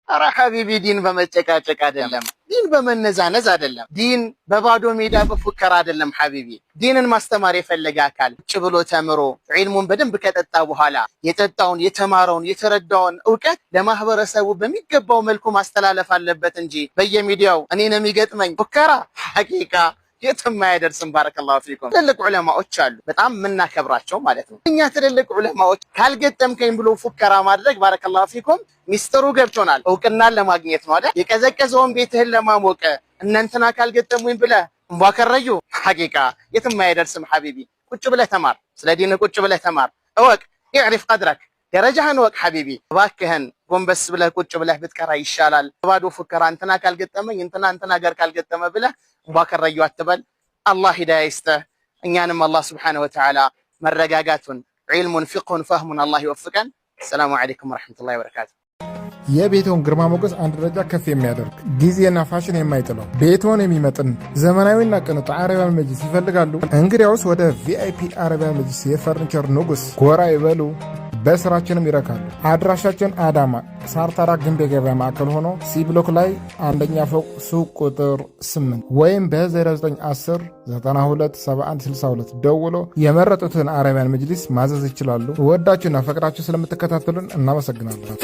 አረ ሐቢቢ ዲን በመጨቃጨቅ አይደለም፣ ዲን በመነዛነዝ አይደለም፣ ዲን በባዶ ሜዳ በፉከራ አይደለም። ሐቢቢ ዲንን ማስተማር የፈለገ አካል ቁጭ ብሎ ተምሮ ዒልሙን በደንብ ከጠጣ በኋላ የጠጣውን የተማረውን የተረዳውን ዕውቀት ለማህበረሰቡ በሚገባው መልኩ ማስተላለፍ አለበት እንጂ በየሚዲያው እኔን የሚገጥመኝ ፉከራ ሐቂቃ የትም አይደርስም። ባረከላሁ ፊኩም። ትልልቅ ዑለማዎች አሉ በጣም የምናከብራቸው ማለት ነው። እኛ ትልልቅ ዑለማዎች ካልገጠምከኝ ብሎ ፉከራ ማድረግ ባረከላሁ ፊኩም ሚስጥሩ ገብቶናል። እውቅናን ለማግኘት ነው አይደል? የቀዘቀዘውን ቤትህን ለማሞቅ እነንትና ካልገጠሙኝ ብለህ እንቧከረዩ ሐቂቃ የትም አይደርስም። ሐቢቢ ቁጭ ብለህ ተማር፣ ስለ ዲን ቁጭ ብለህ ተማር፣ እወቅ፣ ኢዕሪፍ ቀድረክ ደረጃህን እወቅ። ሐቢቢ እባክህን ጎንበስ ብለህ ቁጭ ብለህ ብትቀራ ይሻላል። ባዶ ፉከራ እንትና ካልገጠመኝ እንትና ጋር ካልገጠመ ብለህ እንቧከረዩ አትበል። አላህ ሂዳያ ይስጥህ። እኛንም አላህ ሱብሓነሁ ወተዓላ መረጋጋቱን ዒልሙን ፊቅሁን ፈህሙን አላህ ይወፍቀን። ሰላሙ ዐለይኩም ወረሕመቱላሂ ወበረካቱ። የቤቶን ግርማ ሞገስ አንድ ደረጃ ከፍ የሚያደርግ ጊዜና ፋሽን የማይጥለው ቤቶን የሚመጥን ዘመናዊና ቅንጡ አረቢያን መጅሊስ ይፈልጋሉ? እንግዲያውስ ወደ ቪአይፒ አረቢያን መጅሊስ የፈርኒቸር ንጉስ ጎራ ይበሉ። በስራችንም ይረካሉ። አድራሻችን አዳማ ሳርታራ ግንብ የገበያ ማዕከል ሆኖ ሲ ብሎክ ላይ አንደኛ ፎቅ ሱቅ ቁጥር 8 ወይም በ0910 92 71 62 ደውሎ የመረጡትን አረቢያን መጅሊስ ማዘዝ ይችላሉ። ወዳችሁና ፈቅዳችሁ ስለምትከታተሉን እናመሰግናለን።